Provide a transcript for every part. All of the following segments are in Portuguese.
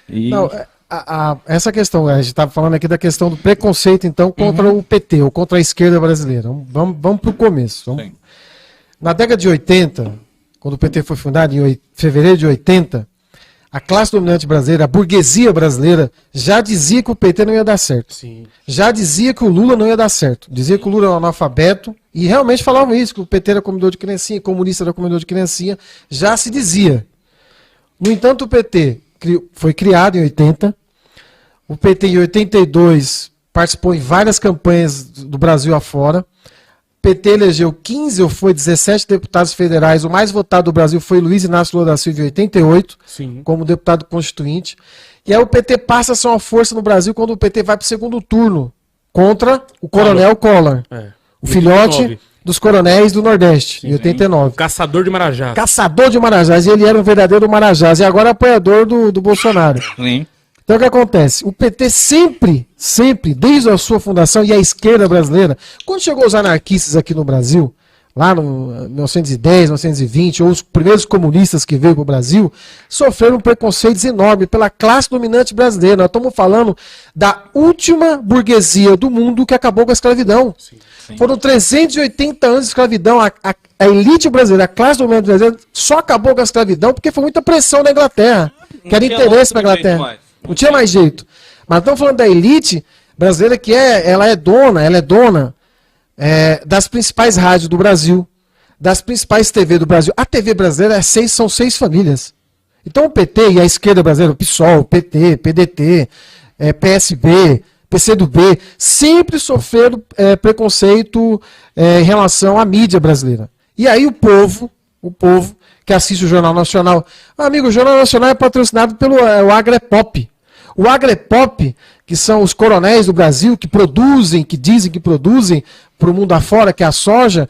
E... Não, essa questão, a gente estava falando aqui da questão do preconceito, então, contra o PT, ou contra a esquerda brasileira. Vamos para o começo. Na década de 80, quando o PT foi fundado, em fevereiro de 80, a classe dominante brasileira, a burguesia brasileira, já dizia que o PT não ia dar certo. Sim. Já dizia que o Lula não ia dar certo. Dizia que o Lula era um analfabeto, e realmente falavam isso, que o PT era comedor de criancinha, comunista era comedor de criancinha, já se dizia. No entanto, o PT foi criado em 80, o PT em 82 participou em várias campanhas do Brasil afora, o PT elegeu 15 ou foi 17 deputados federais, o mais votado do Brasil foi Luiz Inácio Lula da Silva em 88, Sim. como deputado constituinte, e aí o PT passa a ser uma força no Brasil quando o PT vai para o segundo turno, contra o coronel Collor, o filhote dos coronéis do Nordeste, Sim, em 89. Caçador de Marajás. Caçador de Marajás, e ele era um verdadeiro Marajás, e agora apoiador do Bolsonaro. Sim. Então o que acontece? O PT sempre, desde a sua fundação, e a esquerda brasileira, quando chegou os anarquistas aqui no Brasil, lá no 1910, 1920, ou os primeiros comunistas que veio para o Brasil, sofreram preconceitos enormes pela classe dominante brasileira. Nós estamos falando da última burguesia do mundo que acabou com a escravidão. Sim. Foram 380 anos de escravidão. A elite brasileira, a classe dominante brasileira, só acabou com a escravidão porque foi muita pressão na Inglaterra, que era interesse para a Inglaterra. Não tinha mais jeito. Mas estamos falando da elite brasileira que ela é dona das principais rádios do Brasil, das principais TV do Brasil. A TV brasileira são 6 famílias. Então o PT e a esquerda brasileira, o PSOL, PT, PDT, PSB, PCdoB, sempre sofreram preconceito em relação à mídia brasileira. E aí o povo que assiste o Jornal Nacional, amigo, o Jornal Nacional é patrocinado pelo Agrepop. O Agrepop, que são os coronéis do Brasil, que dizem que produzem para o mundo afora, que é a soja,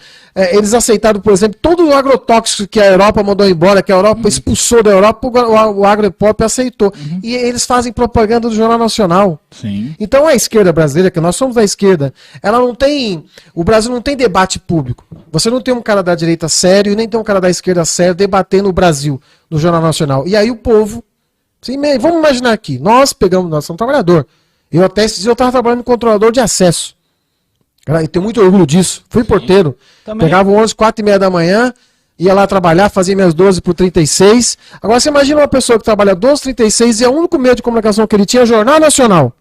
eles aceitaram, por exemplo, todo o agrotóxico que a Europa mandou embora, que a Europa expulsou da Europa, o Agrepop aceitou. E eles fazem propaganda do Jornal Nacional. Sim. Então a esquerda brasileira, que nós somos da esquerda, o Brasil não tem debate público. Você não tem um cara da direita sério e nem tem um cara da esquerda sério debatendo o Brasil no Jornal Nacional. E aí o povo... Sim, vamos imaginar aqui, nós somos trabalhador. Eu estava trabalhando no controlador de acesso. Eu tenho muito orgulho disso. Fui porteiro. Também. Pegava o ônibus 4h30 da manhã, ia lá trabalhar, fazia minhas 12 por 36. Agora você imagina uma pessoa que trabalha 12 por 36 e o único meio de comunicação que ele tinha é o Jornal Nacional.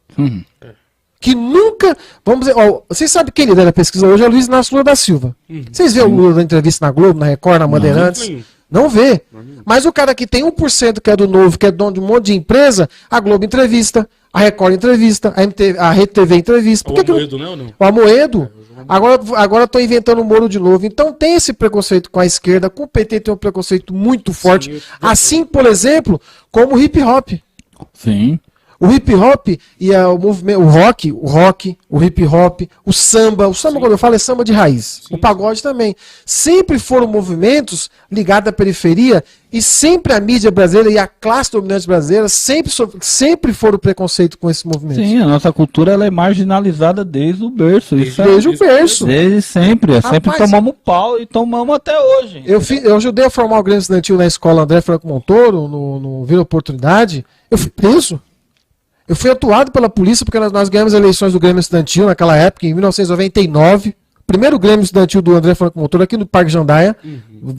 Que nunca... Vamos dizer, vocês sabem quem lidera a pesquisa hoje é o Luiz Inácio Lula da Silva. Vocês vêem o Lula na entrevista na Globo, na Record, na Bandeirantes? Não vê. Mas o cara que tem 1% que é do Novo, que é dono de um monte de empresa, a Globo entrevista, a Record entrevista, a Rede TV entrevista. O Amoedo, né? Ou não? O Amoedo. Agora estão inventando o Moro de novo. Então tem esse preconceito com a esquerda, com o PT tem um preconceito muito forte. Assim, por exemplo, como o hip hop. Sim. O hip hop e o movimento, o rock, o hip hop, o samba quando eu falo é samba de raiz, o pagode também, sempre foram movimentos ligados à periferia e sempre a mídia brasileira e a classe dominante brasileira sempre foram preconceito com esse movimento. Sim, a nossa cultura ela é marginalizada desde o berço. Desde o berço. Desde sempre. Rapaz, sempre tomamos pau e tomamos até hoje. Eu ajudei a formar o Grêmio Estudantil na escola André Franco Montoro, no Vila Oportunidade. Eu fui preso. Eu fui atuado pela polícia porque nós ganhamos eleições do Grêmio Estudantil naquela época, em 1999. Primeiro Grêmio Estudantil do André Franco Montoro aqui no Parque Jandaia,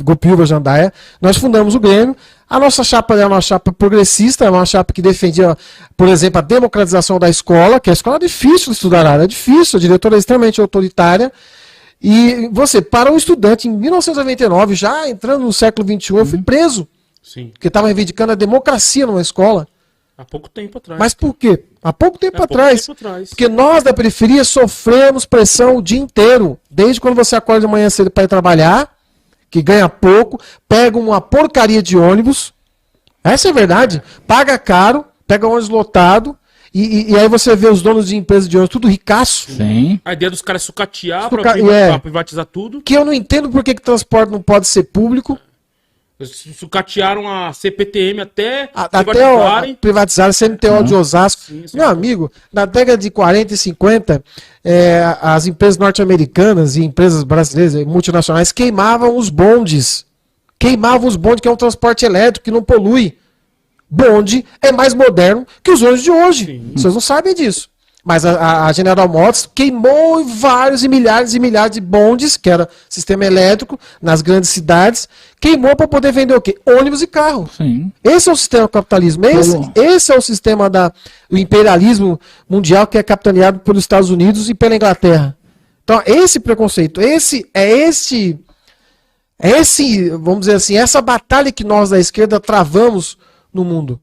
Gopiúva Jandaia. Nós fundamos o Grêmio. A nossa chapa era uma chapa progressista, uma chapa que defendia, por exemplo, a democratização da escola, que a escola é difícil de estudar, era difícil, a diretora é extremamente autoritária. E para um estudante, em 1999, já entrando no século XXI, eu fui preso. Sim. Porque estava reivindicando a democracia numa escola. Há pouco tempo atrás. Mas por quê? Há pouco tempo atrás. Porque nós da periferia sofremos pressão o dia inteiro. Desde quando você acorda de manhã cedo para ir trabalhar, que ganha pouco, pega uma porcaria de ônibus. Essa é a verdade. Paga caro, pega ônibus lotado. E aí você vê os donos de empresas de ônibus tudo ricaço. Sim. A ideia dos caras é sucatear para privatizar tudo. Que eu não entendo por que transporte não pode ser público. Sucatearam a CPTM até privatizar a CMTO de Osasco. Sim, meu amigo, na década de 40 e 50, as empresas norte-americanas e empresas brasileiras multinacionais queimavam os bondes. Queimavam os bondes, que é um transporte elétrico que não polui. bonde é mais moderno que os ônibus de hoje. Sim. Vocês não sabem disso. Mas a General Motors queimou vários e milhares de bondes, que era sistema elétrico, nas grandes cidades, queimou para poder vender o quê? Ônibus e carro. Sim. Esse é o sistema do capitalismo. Esse é o sistema do imperialismo mundial que é capitaneado pelos Estados Unidos e pela Inglaterra. Então, esse preconceito, vamos dizer assim, essa batalha que nós da esquerda travamos no mundo.